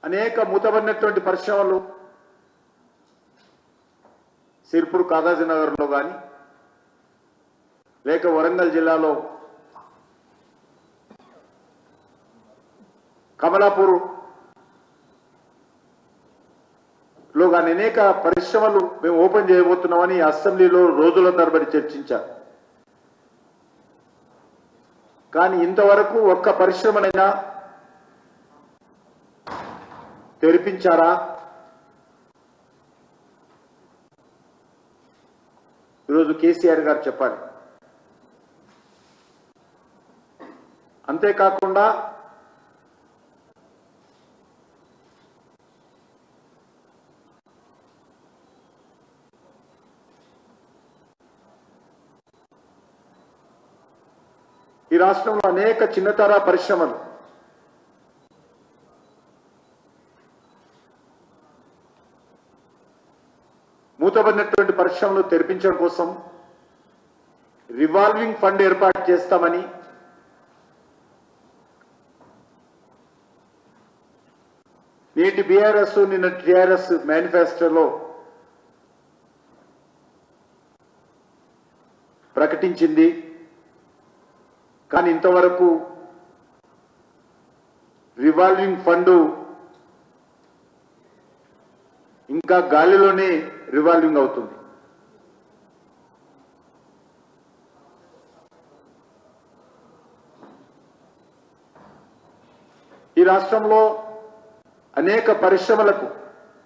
అనేక మూతబడినటువంటి పరిశ్రమలు సిర్పూర్ కాగజ్నగర్లో కానీ లేక వరంగల్ జిల్లాలో కమలాపూర్ లో కానీ అనేక పరిశ్రమలు మేము ఓపెన్ చేయబోతున్నామని అసెంబ్లీలో రోజుల తరబడి చర్చించారు. కానీ ఇంతవరకు ఒక్క పరిశ్రమనైనా తెరిపించారా? ఈరోజు కేసీఆర్ గారు చెప్పాలి. అంతేకాకుండా ఈ రాష్ట్రంలో అనేక చిన్నతర పరిశ్రమలు మూతబడినటువంటి పరిశ్రమలు తెరిపించడం కోసం రివాల్వింగ్ ఫండ్ ఏర్పాటు చేస్తామని నేటి బీఆర్ఎస్ నిన్న టీఆర్ఎస్ మేనిఫెస్టోలో ప్రకటించింది. కానీ ఇంతవరకు రివాల్వింగ్ ఫండ్ ఇంకా గాలిలోనే రివాల్వింగ్ అవుతుంది. ఈ రాష్ట్రంలో అనేక పరిశ్రమలకు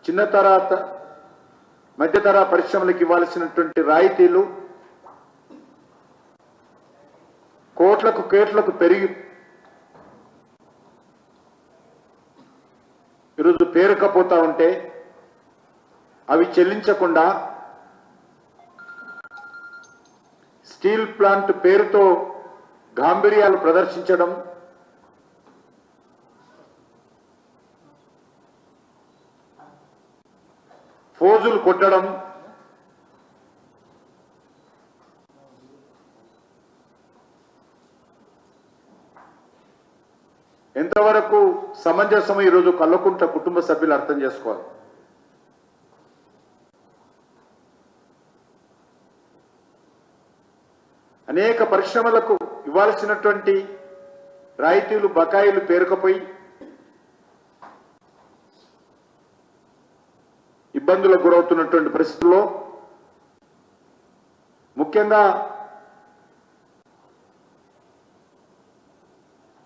చిన్నతర మధ్యతర పరిశ్రమలకు ఇవ్వాల్సినటువంటి రాయితీలు కోట్లకు పెరిగి ఈరోజు పేరుకపోతా ఉంటే అవి చెల్లించకుండా స్టీల్ ప్లాంట్ పేరుతో గాంభీర్యాలు ప్రదర్శించడం, ఫోజులు కొట్టడం, ఎంతవరకు సమంజసమో ఈరోజు కల్వకుంట్ల కుటుంబ సభ్యులు అర్థం చేసుకోవాలి. అనేక పరిశ్రమలకు ఇవ్వాల్సినటువంటి రాయితీలు బకాయిలు పేరుకుపోయి ఇబ్బందులకు గురవుతున్నటువంటి పరిస్థితుల్లో ముఖ్యంగా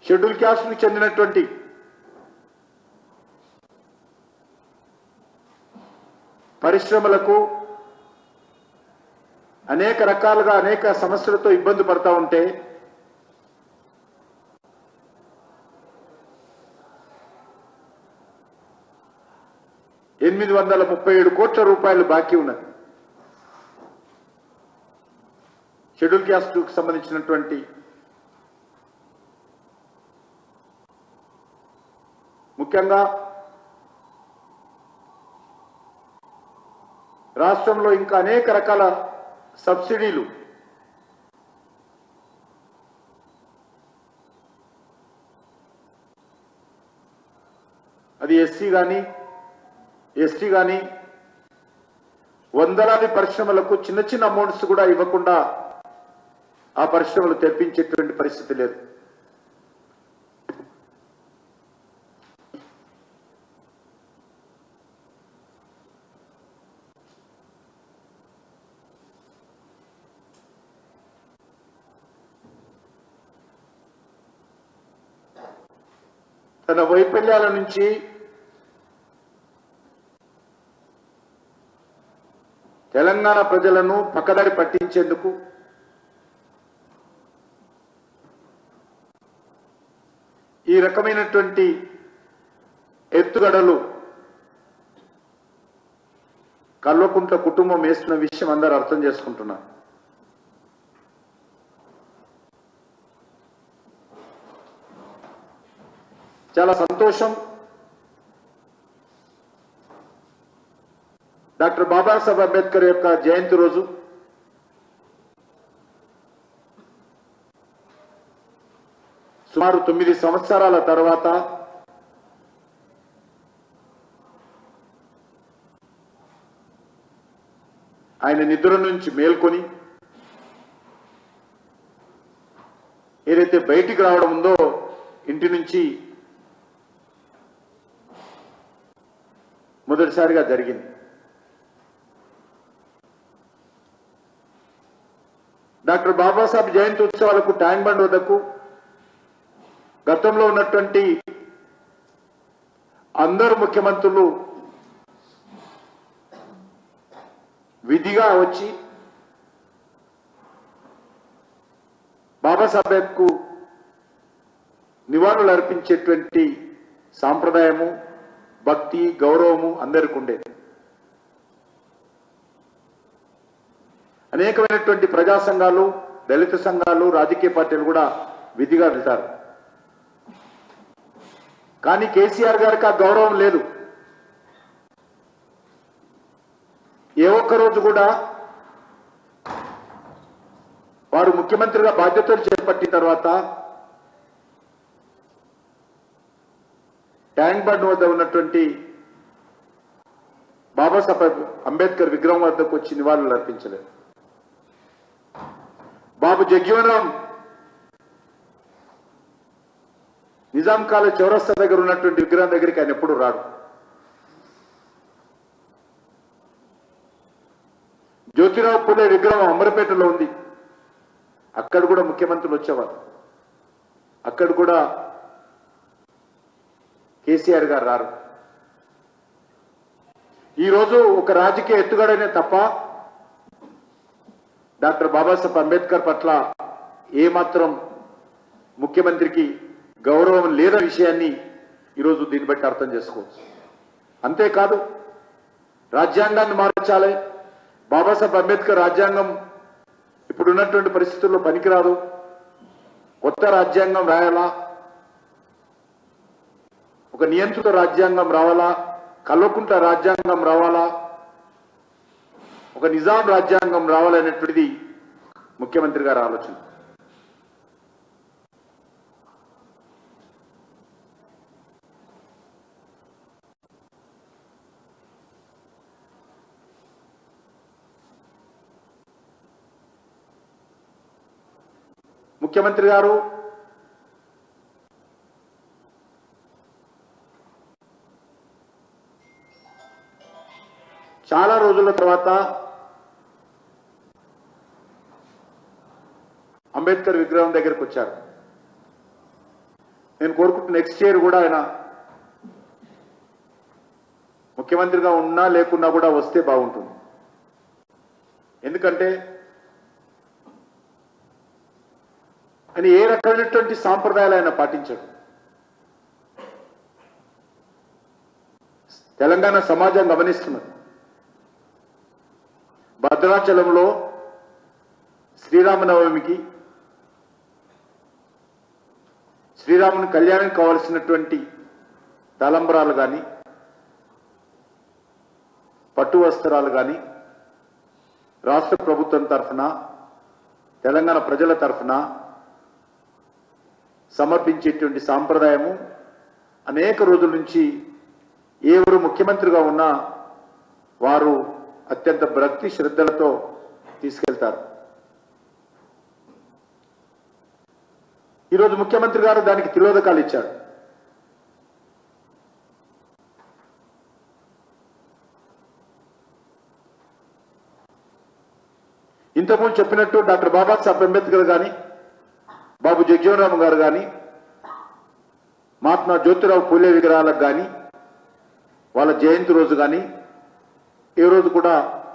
షెడ్యూల్ క్యాస్ట్కు చెందినటువంటి పరిశ్రమలకు అనేక రకాలుగా అనేక సమస్యలతో ఇబ్బంది పడతా ఉంటే ₹837 కోట్ల బాకీ ఉన్నది. షెడ్యూల్ క్యాస్ట్కు సంబంధించినటువంటి ముఖ్యంగా రాష్ట్రంలో ఇంకా అనేక రకాల సబ్సిడీలు అది ఎస్సీ కానీ ఎస్టీ కానీ వందలాది పరిశ్రమలకు చిన్న చిన్న అమౌంట్స్ కూడా ఇవ్వకుండా ఆ పరిశ్రమలు తెప్పించేటువంటి పరిస్థితి లేదు. తన వైఫల్యాల నుంచి తెలంగాణ ప్రజలను పక్కదారి పట్టించేందుకు ఈ రకమైనటువంటి ఎత్తుగడలు కల్వకుంట్ల కుటుంబం వేస్తున్న విషయం అందరూ అర్థం చేసుకుంటున్నారు. చాలా సంతోషం. డాక్టర్ బాబాసాహెబ్ అంబేద్కర్ యొక్క జయంతి రోజు సుమారు 9 సంవత్సరాల తర్వాత ఆయన నిద్ర నుంచి మేల్కొని ఏదైతే బయటికి రావడం ఉందో ఇంటి నుంచి మొదటిసారిగా జరిగింది. డాక్టర్ బాబాసాహెబ్ జయంతి ఉత్సవాలకు ట్యాంక్ బండ్ వద్దకు గతంలో ఉన్నటువంటి అందరు ముఖ్యమంత్రులు విధిగా వచ్చి బాబాసాహెబ్కు నివాళులు అర్పించేటువంటి సాంప్రదాయము, భక్తి, గౌరవము అందరికీ ఉండేది. అనేకమైనటువంటి ప్రజా సంఘాలు, దళిత సంఘాలు, రాజకీయ పార్టీలు కూడా విధిగా వెళ్తారు. కానీ కేసీఆర్ గారికి ఆ గౌరవం లేదు. ఏ ఒక్క రోజు కూడా వారు ముఖ్యమంత్రిగా బాధ్యతలు చేపట్టిన తర్వాత ట్యాంక్ బండ్ వద్ద ఉన్నటువంటి బాబాసాహెబ్ అంబేద్కర్ విగ్రహం వద్దకు వచ్చి నివాళులు అర్పించలేదు. బాబు జగ్జీవన్ నిజాం కాలేజ్ చౌరస్తా దగ్గర ఉన్నటువంటి విగ్రహం దగ్గరికి ఆయన ఎప్పుడు రాడు. జ్యోతిరావు పూలే విగ్రహం అమరపేటలో ఉంది. అక్కడ కూడా ముఖ్యమంత్రులు వచ్చేవారు. అక్కడ కూడా కేసీఆర్ గారు రారు. ఈరోజు ఒక రాజకీయ ఎత్తుగడనే తప్ప డాక్టర్ బాబాసాహెబ్ అంబేద్కర్ పట్ల ఏమాత్రం ముఖ్యమంత్రికి గౌరవం లేని విషయాన్ని ఈరోజు దీన్ని బట్టి అర్థం చేసుకోవచ్చు. అంతేకాదు, రాజ్యాంగాన్ని మార్చాలి. బాబాసాహెబ్ అంబేద్కర్ రాజ్యాంగం ఇప్పుడున్నటువంటి పరిస్థితుల్లో పనికిరాదు, కొత్త రాజ్యాంగం రాయాలా, ఒక నియంత్రిత రాజ్యాంగం రావాలా, కల్వకుంట్ల రాజ్యాంగం రావాలా, ఒక నిజాం రాజ్యాంగం రావాలనేటువంటిది ముఖ్యమంత్రి గారి ఆలోచన. ముఖ్యమంత్రి గారు చాలా రోజుల తర్వాత అంబేద్కర్ విగ్రహం దగ్గరకు వచ్చారు. నేను కోరుకుంటున్న నెక్స్ట్ ఇయర్ కూడా ఆయన ముఖ్యమంత్రిగా ఉన్నా లేకున్నా కూడా వస్తే బాగుంటుంది. ఎందుకంటే ఆయన ఏ రకమైనటువంటి సాంప్రదాయాలు ఆయన పాటించాడు. తెలంగాణ సమాజం గమనిస్తున్నది. భద్రాచలంలో శ్రీరామనవమికి శ్రీరాముని కళ్యాణం కావలసినటువంటి తలంబరాలు కానీ, పట్టు వస్త్రాలు కానీ రాష్ట్ర ప్రభుత్వం తరఫున, తెలంగాణ ప్రజల తరఫున సమర్పించేటువంటి సాంప్రదాయము అనేక రోజుల నుంచి ఎవరు ముఖ్యమంత్రిగా ఉన్నా వారు అత్యంత భక్తి శ్రద్ధలతో తీసుకెళ్తారు. ఈరోజు ముఖ్యమంత్రి గారు దానికి తిలోదకాలు ఇచ్చారు. ఇంతకుముందు చెప్పినట్టు డాక్టర్ బాబాసాహెబ్ అంబేద్కర్ కానీ, బాబు జగ్జీవన్ రామ్ గారు కానీ, మహాత్మా జ్యోతిరావు పూలే విగ్రహాలకు కానీ, వాళ్ళ జయంతి రోజు కానీ ఏ రోజు కూడా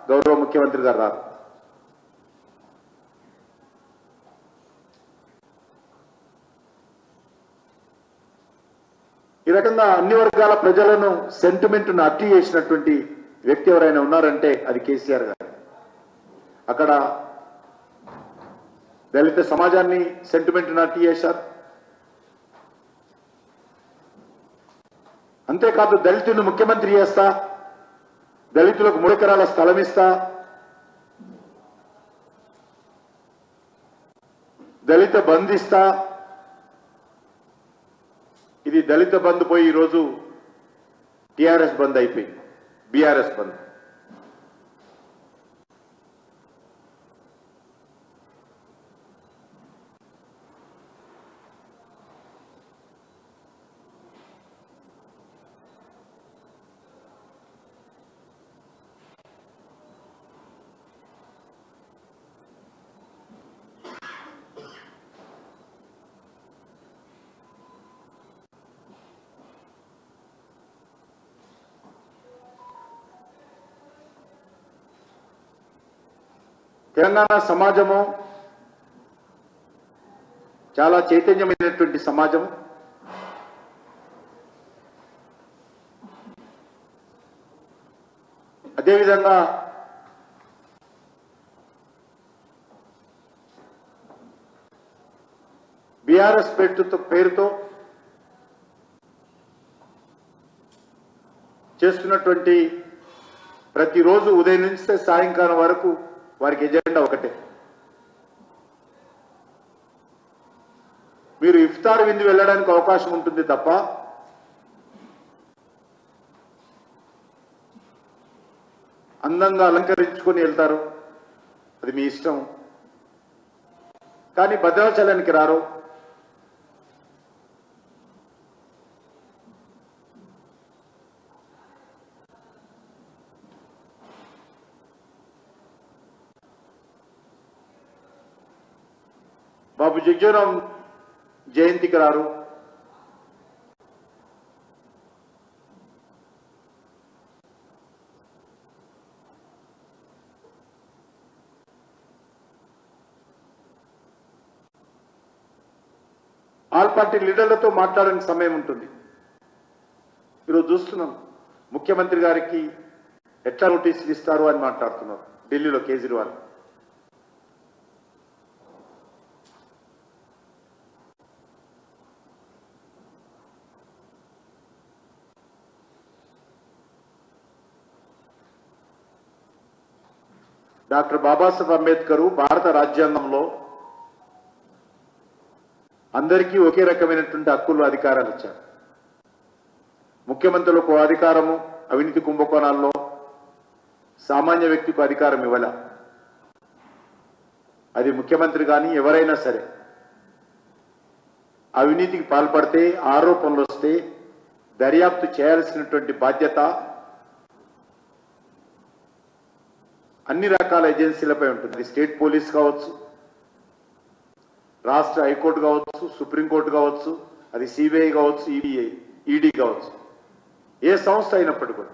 గౌరవ ముఖ్యమంత్రి గారు రారు. ఈ రకంగా అన్ని వర్గాల ప్రజలను సెంటిమెంట్ను అట్టి చేసినటువంటి వ్యక్తి ఎవరైనా ఉన్నారంటే అది కేసీఆర్ గారు. అక్కడ దళిత సమాజాన్ని సెంటిమెంట్ను అట్టి చేశారు. అంతేకాదు, దళితులను ముఖ్యమంత్రి చేస్తా, దళితులకు 3 ఎకరాల స్థలం ఇస్తా, దళిత బంద్ ఇస్తా. ఇది దళిత బంద్ పోయి ఈరోజు టిఆర్ఎస్ బంద్ అయిపోయింది, బీఆర్ఎస్ బంద్. తెలంగాణ సమాజము చాలా చైతన్యమైనటువంటి సమాజం. అదేవిధంగా బీఆర్ఎస్ పేరుతో చేస్తున్నటువంటి ప్రతిరోజు ఉదయం నుంచి సాయంకాలం వరకు వారికి ఎజెండా ఒకటే. మీరు ఇఫ్తార్ విందు వెళ్ళడానికి అవకాశం ఉంటుంది తప్ప అందంగా అలంకరించుకొని వెళ్తారు, అది మీ ఇష్టం. కానీ భద్రాచలానికి రారు. బాబు జగ్జీవన్ జయంతికి రారు. ఆల్ పార్టీ లీడర్లతో మాట్లాడడానికి సమయం ఉంటుంది. ఈరోజు చూస్తున్నాం ముఖ్యమంత్రి గారికి ఎట్లా నోటీసులు ఇస్తారు అని మాట్లాడుతున్నారు ఢిల్లీలో కేజ్రీవాల్. డాక్టర్ బాబాసాహెబ్ అంబేద్కర్ భారత రాజ్యాంగంలో అందరికీ ఒకే రకమైనటువంటి హక్కులు అధికారాలు ఇచ్చారు. ముఖ్యమంత్రులకు అధికారము, అవినీతి కుంభకోణాల్లో సామాన్య వ్యక్తికి అధికారం ఇవ్వాల. అది ముఖ్యమంత్రి కానీ ఎవరైనా సరే అవినీతికి పాల్పడితే, ఆరోపణలు వస్తే దర్యాప్తు చేయాల్సినటువంటి బాధ్యత అన్ని రకాల ఏజెన్సీలపై ఉంటుంది. స్టేట్ పోలీస్ కావచ్చు, రాష్ట్ర హైకోర్టు కావచ్చు, సుప్రీంకోర్టు కావచ్చు, అది సిబిఐ కావచ్చు, ఈడీ కావచ్చు, ఏ సంస్థ అయినప్పటికీ కూడా.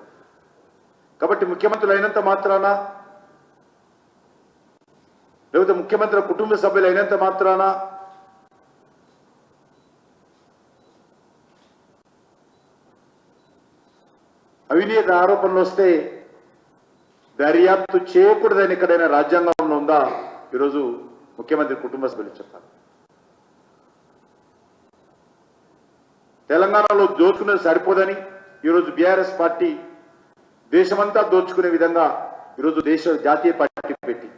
కాబట్టి ముఖ్యమంత్రులు అయినంత మాత్రాన, లేకపోతే ముఖ్యమంత్రి కుటుంబ సభ్యులు అయినంత మాత్రాన అవినీతి ఆరోపణలు వస్తే దర్యాప్తు చేయకూడదని ఎక్కడైనా రాజ్యాంగంలో ఉందా? ఈరోజు ముఖ్యమంత్రి కుటుంబ సభ్యులు చెప్పాలి. తెలంగాణలో దోచుకునేది సరిపోదని ఈరోజు బీఆర్ఎస్ పార్టీ దేశమంతా దోచుకునే విధంగా ఈరోజు జాతీయ పార్టీ పెట్టి